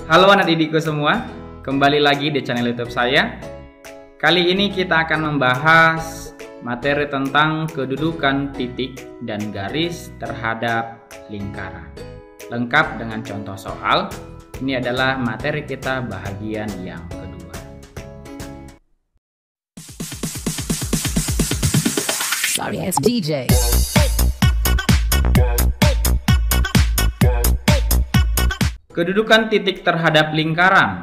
Halo anak didikku semua, kembali lagi di channel YouTube saya. Kali ini kita akan membahas materi tentang kedudukan titik dan garis terhadap lingkaran. Lengkap dengan contoh soal. Ini adalah materi kita bahagian yang kedua. Sorry, it's DJ. Kedudukan titik terhadap lingkaran.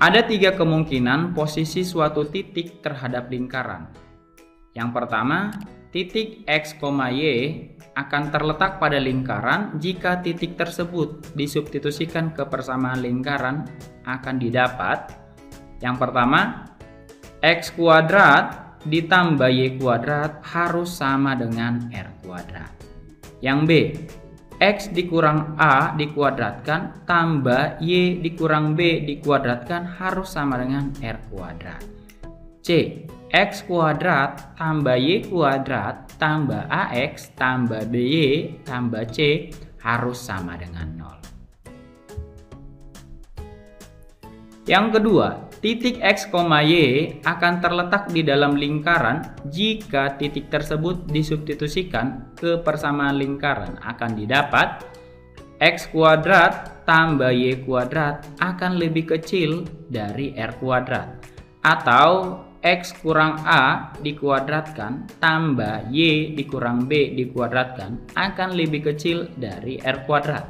Ada 3 kemungkinan posisi suatu titik terhadap lingkaran. Yang pertama, titik X, Y akan terletak pada lingkaran jika titik tersebut disubstitusikan ke persamaan lingkaran akan didapat. Yang pertama, X kuadrat ditambah Y kuadrat harus sama dengan R kuadrat. Yang B, X dikurang A dikuadratkan tambah Y dikurang B dikuadratkan harus sama dengan R kuadrat. C, X kuadrat tambah Y kuadrat tambah AX tambah BY tambah C harus sama dengan 0. Yang kedua, titik X, Y akan terletak di dalam lingkaran jika titik tersebut disubstitusikan ke persamaan lingkaran akan didapat X kuadrat tambah Y kuadrat akan lebih kecil dari R kuadrat, atau X kurang A dikuadratkan tambah Y dikurang B dikuadratkan akan lebih kecil dari R kuadrat,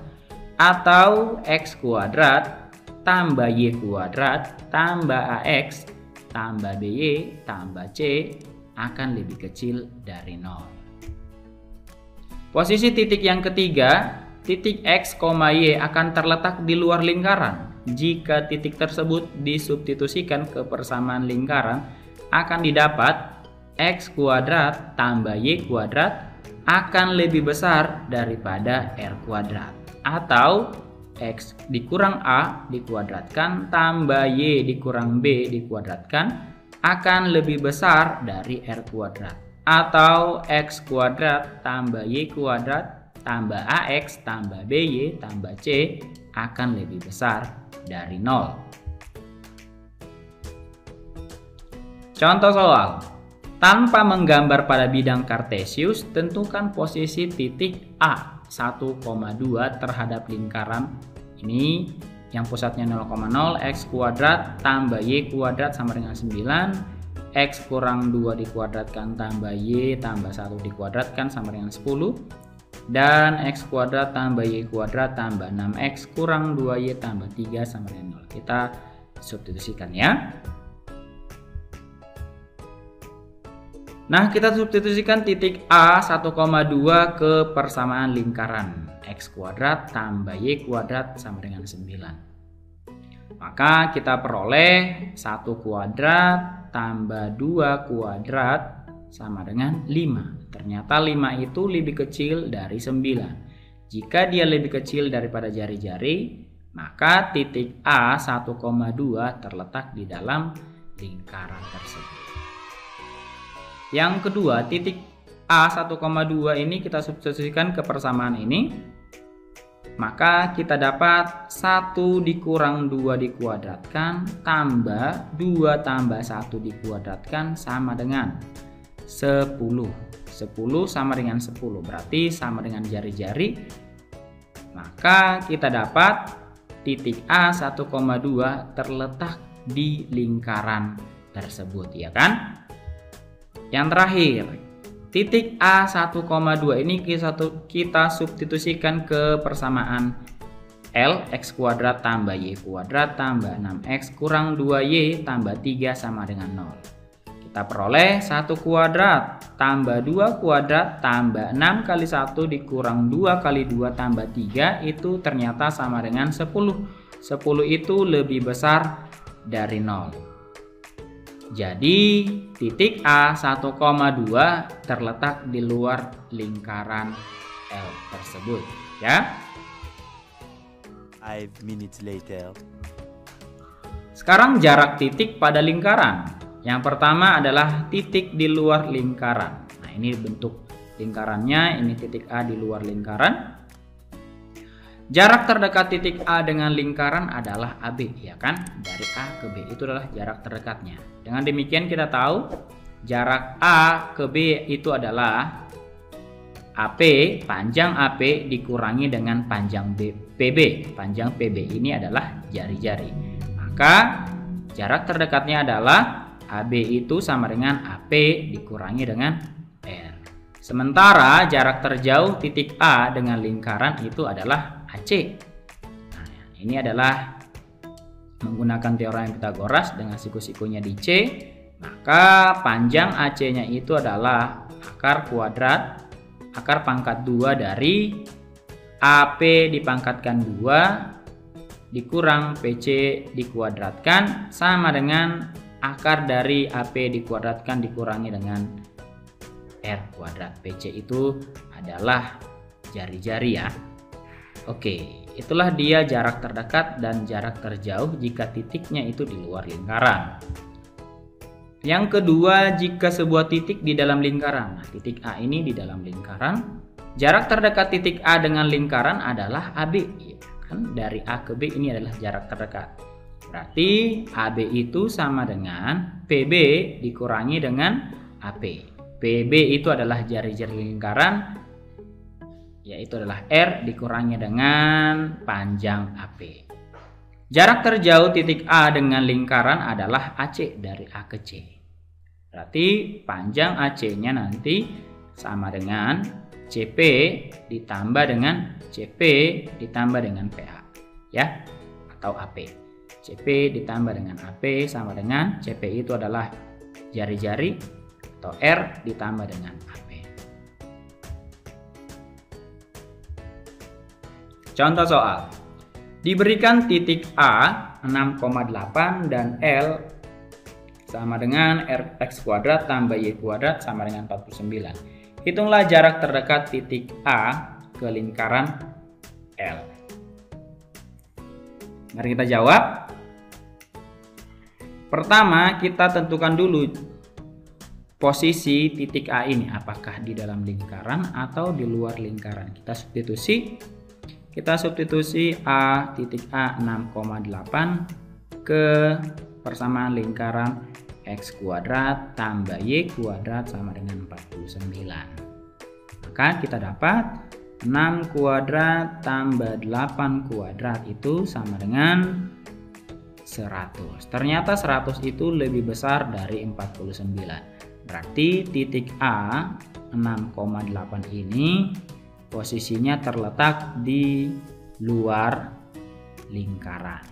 atau X kuadrat tambah Y kuadrat tambah AX tambah BY tambah C akan lebih kecil dari 0. Posisi titik yang ketiga, titik X, Y akan terletak di luar lingkaran jika titik tersebut disubstitusikan ke persamaan lingkaran akan didapat X kuadrat tambah Y kuadrat akan lebih besar daripada R kuadrat, atau X dikurang A dikuadratkan tambah Y dikurang B dikuadratkan akan lebih besar dari R kuadrat, atau X kuadrat tambah Y kuadrat tambah AX tambah BY tambah C akan lebih besar dari 0. Contoh soal. Tanpa menggambar pada bidang kartesius, tentukan posisi titik A 1,2 terhadap lingkaran ini yang pusatnya 0,0, X kuadrat tambah Y kuadrat sama dengan 9, X kurang 2 dikuadratkan tambah Y tambah 1 dikuadratkan sama dengan 10, dan X kuadrat tambah Y kuadrat tambah 6X kurang 2Y tambah 3 sama dengan 0. Kita substitusikan ya. Nah, kita substitusikan titik A 1,2 ke persamaan lingkaran X kuadrat tambah Y kuadrat sama dengan 9. Maka kita peroleh 1 kuadrat tambah 2 kuadrat sama dengan 5. Ternyata 5 itu lebih kecil dari 9. Jika dia lebih kecil daripada jari-jari, maka titik A 1,2 terletak di dalam lingkaran tersebut. Yang kedua, titik A 1,2 ini kita substitusikan ke persamaan ini. Maka kita dapat 1 dikurang 2 dikuadratkan tambah 2 tambah 1 dikuadratkan sama dengan 10. 10 sama dengan 10 berarti sama dengan jari-jari. Maka kita dapat titik A 1,2 terletak di lingkaran tersebut, ya kan? Yang terakhir, titik A 1,2 ini kita substitusikan ke persamaan L, X kuadrat tambah Y kuadrat tambah 6X kurang 2Y tambah 3 sama dengan 0. Kita peroleh 1 kuadrat tambah 2 kuadrat tambah 6 kali 1 dikurang 2 kali 2 tambah 3 itu ternyata sama dengan 10. 10 itu lebih besar dari 0. Jadi titik A 1,2 terletak di luar lingkaran L tersebut, ya. 5 minutes later. Sekarang jarak titik pada lingkaran. Yang pertama adalah titik di luar lingkaran. Nah, ini bentuk lingkarannya, ini titik A di luar lingkaran. jarak terdekat titik A dengan lingkaran adalah AB, ya kan? Dari A ke B itu adalah jarak terdekatnya. Dengan demikian kita tahu jarak A ke B itu adalah AP, panjang AP dikurangi dengan panjang PB. Panjang PB ini adalah jari-jari. Maka jarak terdekatnya adalah AB itu sama dengan AP dikurangi dengan R. Sementara jarak terjauh titik A dengan lingkaran itu adalah AC. Nah, ini adalah menggunakan teorema Pythagoras dengan siku-sikunya di C. Maka panjang AC-nya itu adalah akar pangkat 2 dari AP dipangkatkan 2 dikurang PC dikuadratkan sama dengan akar dari AP dikuadratkan dikurangi dengan R kuadrat. PC itu adalah jari-jari ya. Oke, itulah dia jarak terdekat dan jarak terjauh jika titiknya itu di luar lingkaran. Yang kedua, jika sebuah titik di dalam lingkaran. Nah, titik A ini di dalam lingkaran. Jarak terdekat titik A dengan lingkaran adalah AB. Ya, kan? Dari A ke B ini adalah jarak terdekat. Berarti AB itu sama dengan PB dikurangi dengan AP. PB itu adalah jari-jari lingkaran, yaitu adalah R dikurangi dengan panjang AP. Jarak terjauh titik A dengan lingkaran adalah AC dari A ke C. Berarti panjang AC-nya nanti sama dengan CP ditambah dengan CP ditambah dengan PA. Ya, atau AP. CP ditambah dengan AP sama dengan CP itu adalah jari-jari atau R ditambah dengan AP. Contoh soal. Diberikan titik A 6,8 dan L sama dengan Rx kuadrat tambah Y kuadrat sama dengan 49. Hitunglah jarak terdekat titik A ke lingkaran L. Mari kita jawab. Pertama, kita tentukan dulu posisi titik A ini. Apakah di dalam lingkaran atau di luar lingkaran. Kita substitusi A titik A 6,8 ke persamaan lingkaran X kuadrat tambah Y kuadrat sama dengan 49. Maka kita dapat 6 kuadrat tambah 8 kuadrat itu sama dengan 100. Ternyata 100 itu lebih besar dari 49. Berarti titik A 6,8 ini posisinya terletak di luar lingkaran.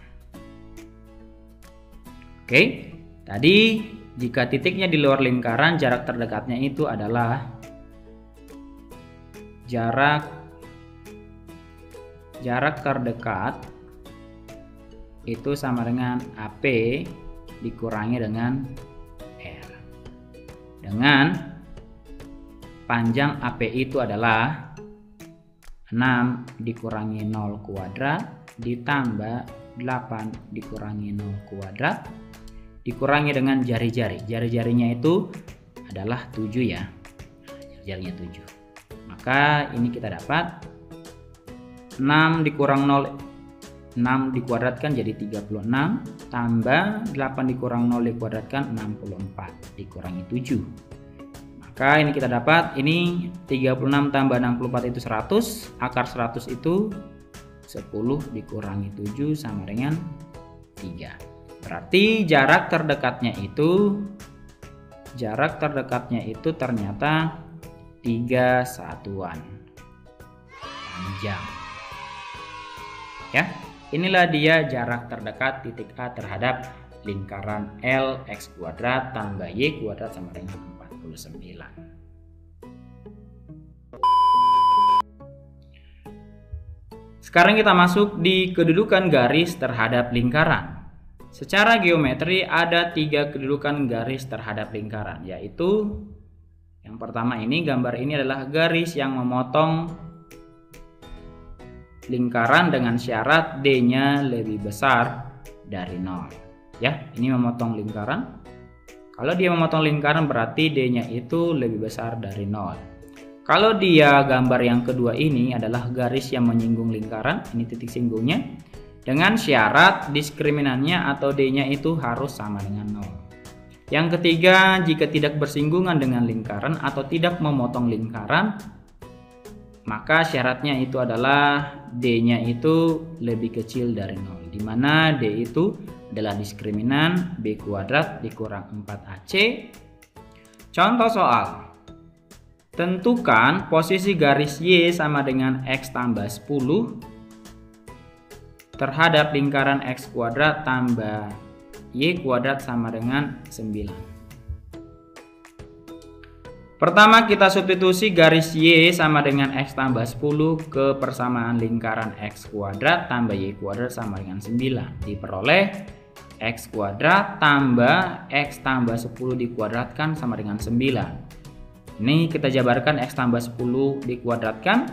Oke, tadi jika titiknya di luar lingkaran, jarak terdekatnya itu adalah jarak terdekat itu sama dengan AP dikurangi dengan R. Dengan panjang AP itu adalah 6 dikurangi 0 kuadrat ditambah 8 dikurangi 0 kuadrat dikurangi dengan jari-jari. Jari-jarinya itu adalah 7 ya. Jari-jarinya 7. Maka ini kita dapat 6 dikurang 0, 6 dikuadratkan jadi 36 tambah 8 dikurang 0 dikuadratkan 64 dikurangi 7. Maka ini kita dapat ini 36 tambah 64 itu 100. Akar 100 itu 10 dikurangi 7 sama dengan 3. Berarti jarak terdekatnya itu ternyata 3 satuan panjang. Ya, inilah dia jarak terdekat titik A terhadap lingkaran L X kuadrat tambah Y kuadrat sama dengan 49. Sekarang kita masuk di kedudukan garis terhadap lingkaran. Secara geometri ada 3 kedudukan garis terhadap lingkaran, yaitu yang pertama ini, gambar ini adalah garis yang memotong lingkaran dengan syarat D-nya lebih besar dari 0. Ya, ini memotong lingkaran. Kalau dia memotong lingkaran berarti D-nya itu lebih besar dari 0. Kalau dia gambar yang kedua ini adalah garis yang menyinggung lingkaran, ini titik singgungnya, dengan syarat diskriminannya atau D-nya itu harus sama dengan 0. Yang ketiga, jika tidak bersinggungan dengan lingkaran atau tidak memotong lingkaran, maka syaratnya itu adalah D-nya itu lebih kecil dari 0, di mana D itu adalah diskriminan B kuadrat dikurang 4AC. Contoh soal. Tentukan posisi garis Y sama dengan X tambah 10 terhadap lingkaran X kuadrat tambah Y kuadrat sama dengan 9. Pertama kita substitusi garis Y sama dengan X tambah 10 ke persamaan lingkaran X kuadrat tambah Y kuadrat sama dengan 9. Diperoleh X kuadrat tambah X tambah 10 dikuadratkan sama dengan 9. Ini kita jabarkan X tambah 10 dikuadratkan.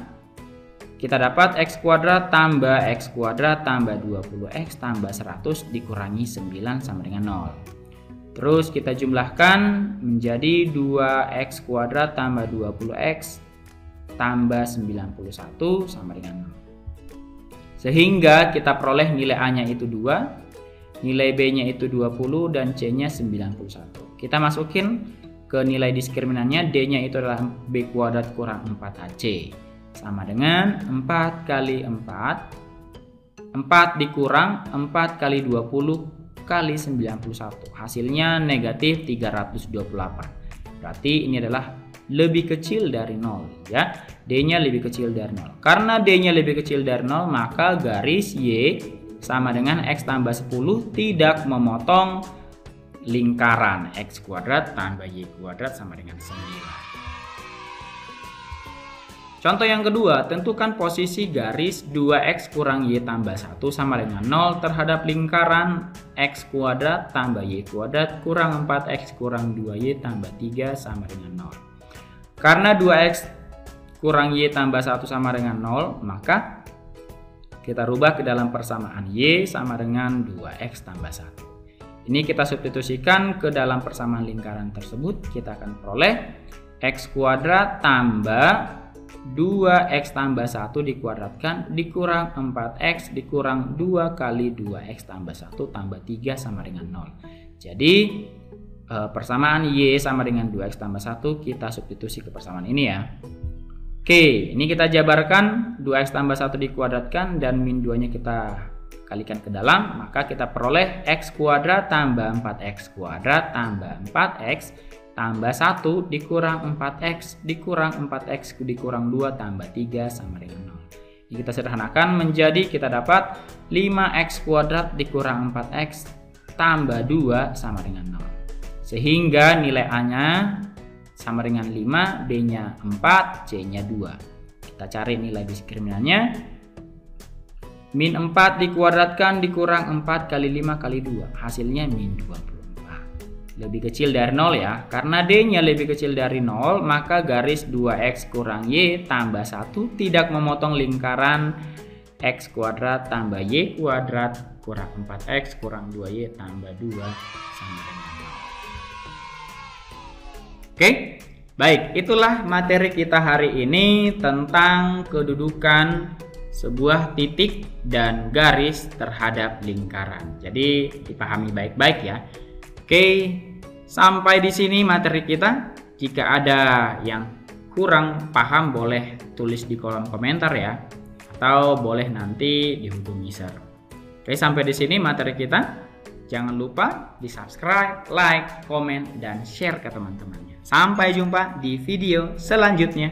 Kita dapat X kuadrat tambah X kuadrat tambah 20X tambah 100 dikurangi 9 sama dengan 0. Terus kita jumlahkan menjadi 2X kuadrat tambah 20X tambah 91 sama dengan 0. Sehingga kita peroleh nilai A-nya itu 2, nilai B-nya itu 20 dan C-nya 91. Kita masukin ke nilai diskriminannya, D-nya itu adalah B kuadrat kurang 4AC. Sama dengan 4 kali 4. 4 dikurang 4 kali 20 kali 91. Hasilnya negatif 328. Berarti ini adalah lebih kecil dari 0 ya. D-nya lebih kecil dari 0. Karena D-nya lebih kecil dari 0, maka garis Y sama dengan X tambah 10 tidak memotong lingkaran X kuadrat tambah Y kuadrat sama dengan 9. Contoh yang kedua, tentukan posisi garis 2X kurang Y tambah 1 sama dengan 0 terhadap lingkaran X kuadrat tambah Y kuadrat kurang 4X kurang 2Y tambah 3 sama dengan 0. Karena 2X kurang Y tambah 1 sama dengan 0, maka kita rubah ke dalam persamaan Y sama dengan 2X tambah 1. Ini kita substitusikan ke dalam persamaan lingkaran tersebut. Kita akan peroleh X kuadrat tambah 2X tambah 1 dikuadratkan dikurang 4X dikurang 2 kali 2X tambah 1 tambah 3 sama dengan 0. Jadi persamaan Y sama dengan 2X tambah 1 kita substitusi ke persamaan ini ya. Oke, ini kita jabarkan 2X tambah 1 dikuadratkan dan min 2 nya kita kalikan ke dalam, maka kita peroleh X kuadrat tambah 4X kuadrat tambah 4X tambah 1 dikurang 4X dikurang 4X dikurang 2 tambah 3 sama dengan 0. Ini kita sederhanakan menjadi kita dapat 5X kuadrat dikurang 4X tambah 2 sama dengan 0. Sehingga nilai A-nya sama dengan 5, B-nya 4, C-nya 2. Kita cari nilai diskriminannya. Min 4 dikuadratkan dikurang 4 kali 5 kali 2. Hasilnya min 24. Lebih kecil dari 0 ya. Karena D-nya lebih kecil dari 0, maka garis 2X kurang Y tambah 1 tidak memotong lingkaran X kuadrat tambah Y kuadrat kurang 4X kurang 2Y tambah 2 sama dengan 0. Oke? Baik, itulah materi kita hari ini tentang kedudukan sebuah titik dan garis terhadap lingkaran. Jadi dipahami baik-baik ya. Oke, sampai di sini materi kita. Jika ada yang kurang paham boleh tulis di kolom komentar ya, atau boleh nanti dihubungi Sir. Oke, sampai di sini materi kita. Jangan lupa di subscribe, like, komen, dan share ke teman-temannya. Sampai jumpa di video selanjutnya.